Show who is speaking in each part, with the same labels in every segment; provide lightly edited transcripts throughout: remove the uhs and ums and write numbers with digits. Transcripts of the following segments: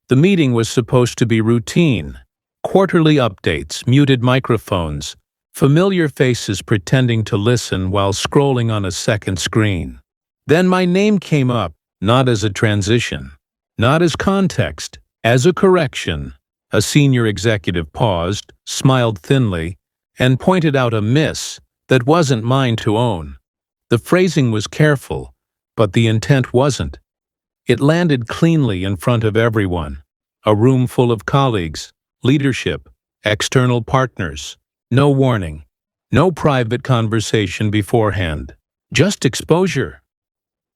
Speaker 1: The meeting was supposed to be routine. Quarterly updates, muted microphones, familiar faces pretending to listen while scrolling on a second screen. Then my name came up, not as a transition, not as context, as a correction. A senior executive paused, smiled thinly, and pointed out a miss that wasn't mine to own. The phrasing was careful, but the intent wasn't. It landed cleanly in front of everyone. A room full of colleagues, leadership, external partners. No warning. No private conversation beforehand. Just exposure.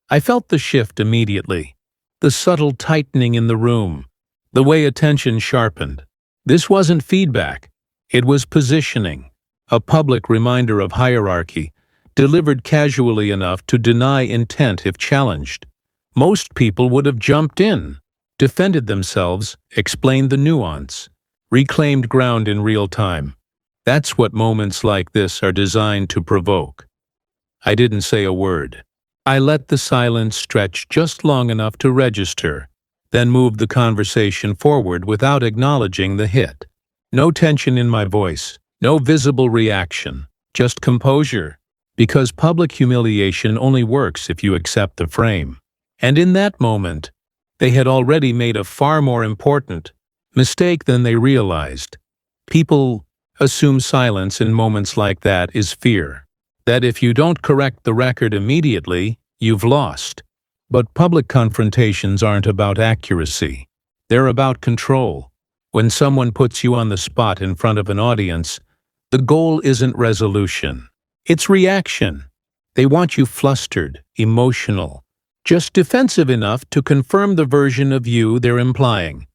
Speaker 1: I felt the shift immediately. The subtle tightening in the room. The way attention sharpened. This wasn't feedback. It was positioning. A public reminder of hierarchy, delivered casually enough to deny intent if challenged. Most people would have jumped in, defended themselves, explained the nuance, reclaimed ground in real time. That's what moments like this are designed to provoke. I didn't say a word. I let the silence stretch just long enough to register, then moved the conversation forward without acknowledging the hit. No tension in my voice, no visible reaction, just composure, because public humiliation only works if you accept the frame. And in that moment, they had already made a far more important mistake than they realized. People assume silence in moments like that is fear, that if you don't correct the record immediately, you've lost. But public confrontations aren't about accuracy. They're about control. When someone puts you on the spot in front of an audience, the goal isn't resolution. It's reaction. They want you flustered, emotional, just defensive enough to confirm the version of you they're implying.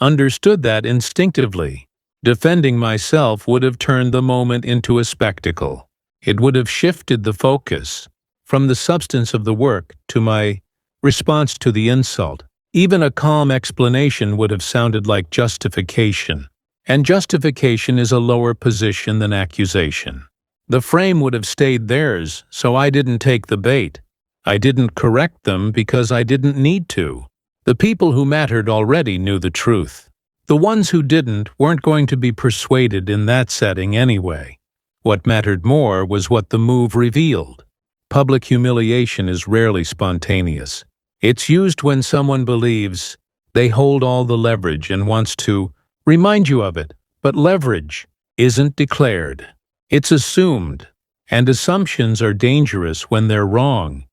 Speaker 1: Understood that instinctively. Defending myself would have turned the moment into a spectacle. It would have shifted the focus from the substance of the work to my response to the insult. Even a calm explanation would have sounded like justification. And justification is a lower position than accusation. The frame would have stayed theirs, so I didn't take the bait. I didn't correct them because I didn't need to. The people who mattered already knew the truth. The ones who didn't weren't going to be persuaded in that setting anyway. What mattered more was what the move revealed. Public humiliation is rarely spontaneous. It's used when someone believes they hold all the leverage and wants to remind you of it. But leverage isn't declared. It's assumed, and assumptions are dangerous when they're wrong.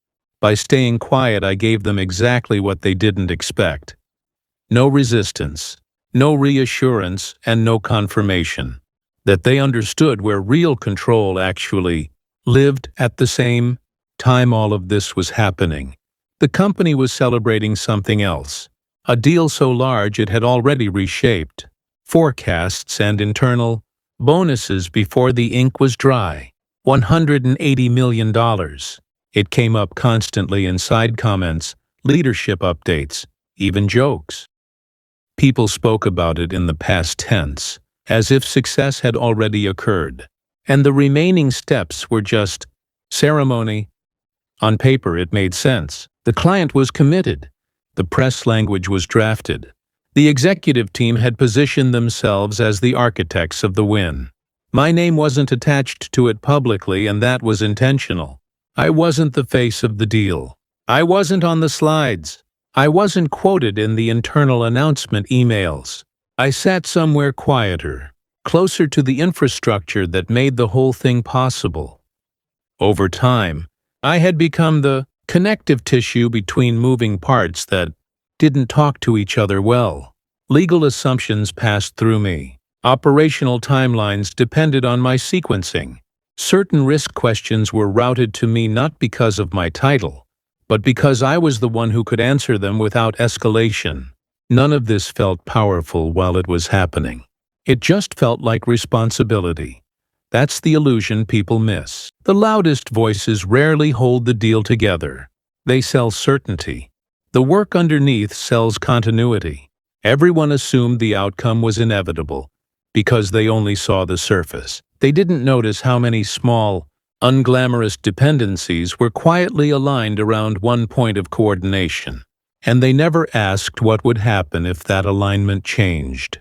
Speaker 1: By staying quiet, I gave them exactly what they didn't expect. No resistance, no reassurance, and no confirmation that they understood where real control actually lived. At the same time all of this was happening, the company was celebrating something else, a deal so large it had already reshaped forecasts and internal bonuses before the ink was dry. $180 million. It came up constantly in side comments, leadership updates, even jokes. People spoke about it in the past tense, as if success had already occurred, and the remaining steps were just ceremony. On paper, it made sense. The client was committed. The press language was drafted. The executive team had positioned themselves as the architects of the win. My name wasn't attached to it publicly, and that was intentional. I wasn't the face of the deal. I wasn't on the slides. I wasn't quoted in the internal announcement emails. I sat somewhere quieter, closer to the infrastructure that made the whole thing possible. Over time, I had become the connective tissue between moving parts that didn't talk to each other well. Legal assumptions passed through me. Operational timelines depended on my sequencing. Certain risk questions were routed to me not because of my title, but because I was the one who could answer them without escalation. None of this felt powerful while it was happening. It just felt like responsibility. That's the illusion people miss. The loudest voices rarely hold the deal together. They sell certainty. The work underneath sells continuity. Everyone assumed the outcome was inevitable because they only saw the surface. They didn't notice how many small, unglamorous dependencies were quietly aligned around one point of coordination. and they never asked what would happen if that alignment changed.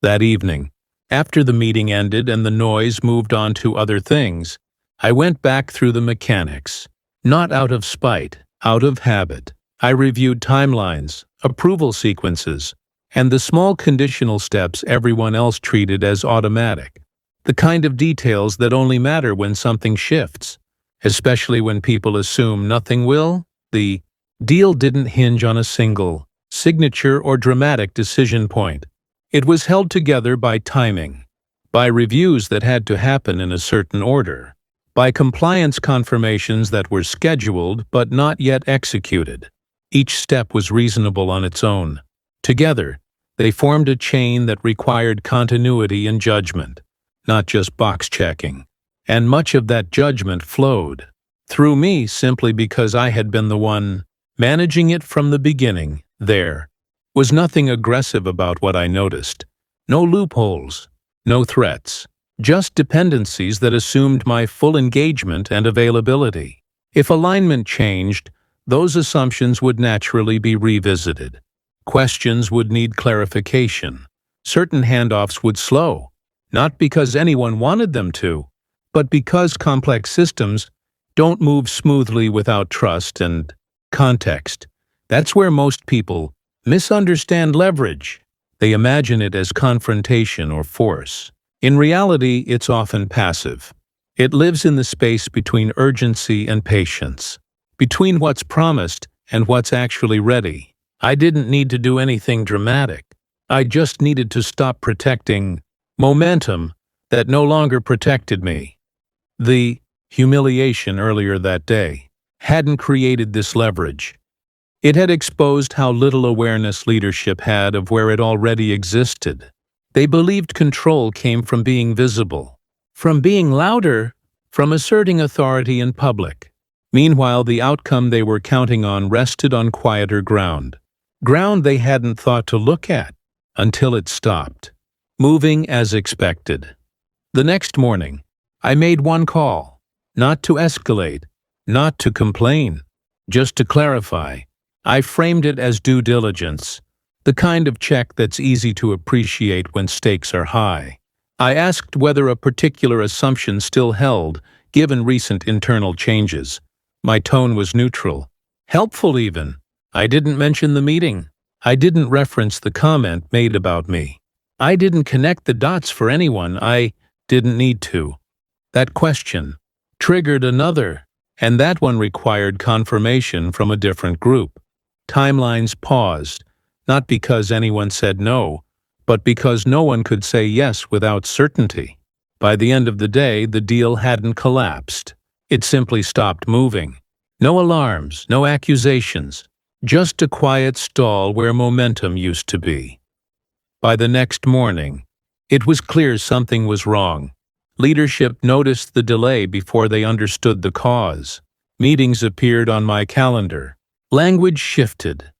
Speaker 1: That evening, after the meeting ended and the noise moved on to other things, I went back through the mechanics. Not out of spite, out of habit. I reviewed timelines, approval sequences, and the small conditional steps everyone else treated as automatic. The kind of details that only matter when something shifts, especially when people assume nothing will. The deal didn't hinge on a single signature or dramatic decision point. It was held together by timing, by reviews that had to happen in a certain order, by compliance confirmations that were scheduled but not yet executed. Each step was reasonable on its own. Together, they formed a chain that required continuity and judgment, not just box-checking. And much of that judgment flowed through me simply because I had been the one managing it from the beginning. There was nothing aggressive about what I noticed. No loopholes, no threats, just dependencies that assumed my full engagement and availability. If alignment changed, those assumptions would naturally be revisited. Questions would need clarification. Certain handoffs would slow, not because anyone wanted them to, but because complex systems don't move smoothly without trust and context. That's where most people misunderstand leverage. They imagine it as confrontation or force. In reality, it's often passive. It lives in the space between urgency and patience, between what's promised and what's actually ready. I didn't need to do anything dramatic. I just needed to stop protecting momentum that no longer protected me. The humiliation earlier that day hadn't created this leverage. It had exposed how little awareness leadership had of where it already existed. They believed control came from being visible, from being louder, from asserting authority in public. Meanwhile, the outcome they were counting on rested on quieter ground they hadn't thought to look at until it stopped, moving as expected. The next morning, I made one call, not to escalate, not to complain, just to clarify. I framed it as due diligence, the kind of check that's easy to appreciate when stakes are high. I asked whether a particular assumption still held, given recent internal changes. My tone was neutral, helpful even. I didn't mention the meeting. I didn't reference the comment made about me. I didn't connect the dots for anyone. I didn't need to. That question triggered another, and that one required confirmation from a different group. Timelines paused, not because anyone said no, but because no one could say yes without certainty. By the end of the day, the deal hadn't collapsed. It simply stopped moving. No alarms, no accusations, just a quiet stall where momentum used to be. By the next morning, it was clear something was wrong. Leadership noticed the delay before they understood the cause. Meetings appeared on my calendar. Language shifted.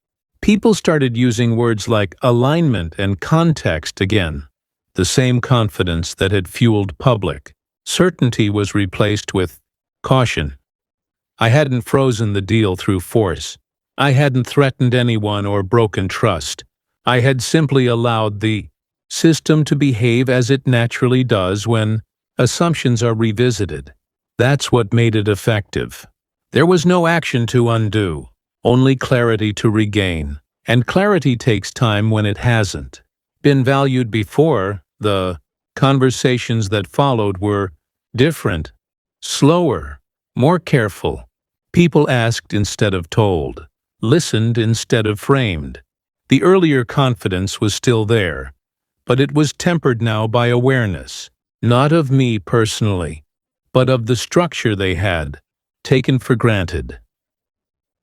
Speaker 1: People started using words like alignment and context again. The same confidence that had fueled public certainty was replaced with caution. I hadn't frozen the deal through force. I hadn't threatened anyone or broken trust. I had simply allowed the system to behave as it naturally does when assumptions are revisited. That's what made it effective. There was no action to undo, only clarity to regain. And clarity takes time when it hasn't been valued before. The conversations that followed were different, slower, more careful. People asked instead of told, listened instead of framed. The earlier confidence was still there, but it was tempered now by awareness, not of me personally, but of the structure they had taken for granted.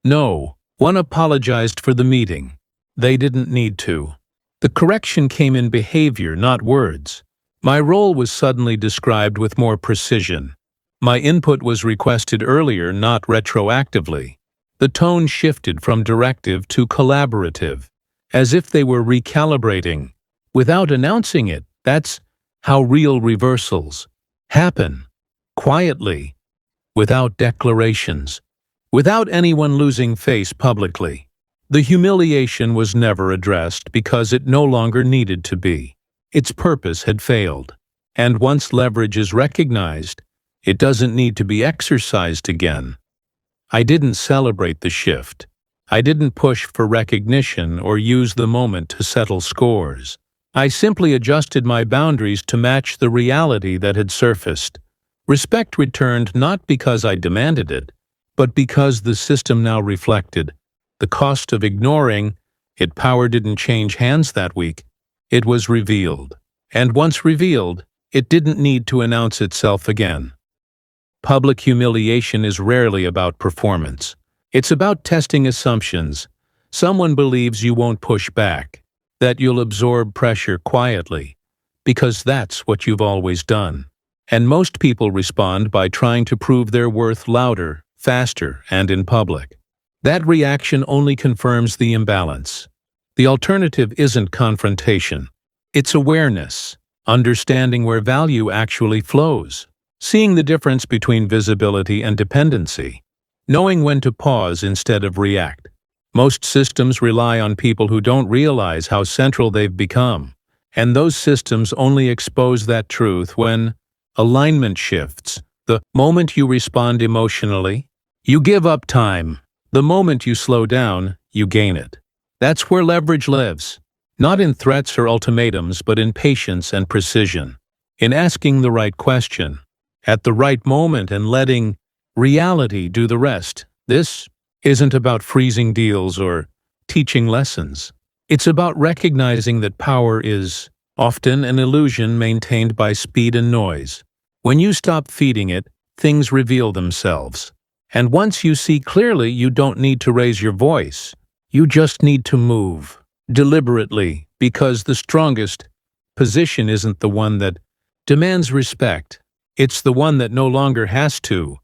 Speaker 1: No, one apologized for the meeting. They didn't need to. The correction came in behavior, not words. My role was suddenly described with more precision. My input was requested earlier, not retroactively. The tone shifted from directive to collaborative, as if they were recalibrating. Without announcing it, that's how real reversals happen. Quietly, without declarations, without anyone losing face publicly. The humiliation was never addressed because it no longer needed to be. Its purpose had failed. And once leverage is recognized, it doesn't need to be exercised again. I didn't celebrate the shift. I didn't push for recognition or use the moment to settle scores. I simply adjusted my boundaries to match the reality that had surfaced. Respect returned not because I demanded it, but because the system now reflected. The cost of ignoring it. Power didn't change hands that week. It was revealed. And once revealed, it didn't need to announce itself again. Public humiliation is rarely about performance. It's about testing assumptions. Someone believes you won't push back, that you'll absorb pressure quietly, because that's what you've always done. And most people respond by trying to prove their worth louder, faster, and in public. That reaction only confirms the imbalance. The alternative isn't confrontation. It's awareness, understanding where value actually flows, seeing the difference between visibility and dependency, knowing when to pause instead of react. Most systems rely on people who don't realize how central they've become, and those systems only expose that truth when alignment shifts. The moment you respond emotionally, you give up time. The moment you slow down, you gain it. That's where leverage lives, not in threats or ultimatums, but in patience and precision, in asking the right question, at the right moment, and letting reality do the rest. This isn't about freezing deals or teaching lessons. It's about recognizing that power is often an illusion maintained by speed and noise. When you stop feeding it, things reveal themselves. And once you see clearly, you don't need to raise your voice. You just need to move deliberately, because the strongest position isn't the one that demands respect. It's the one that no longer has to.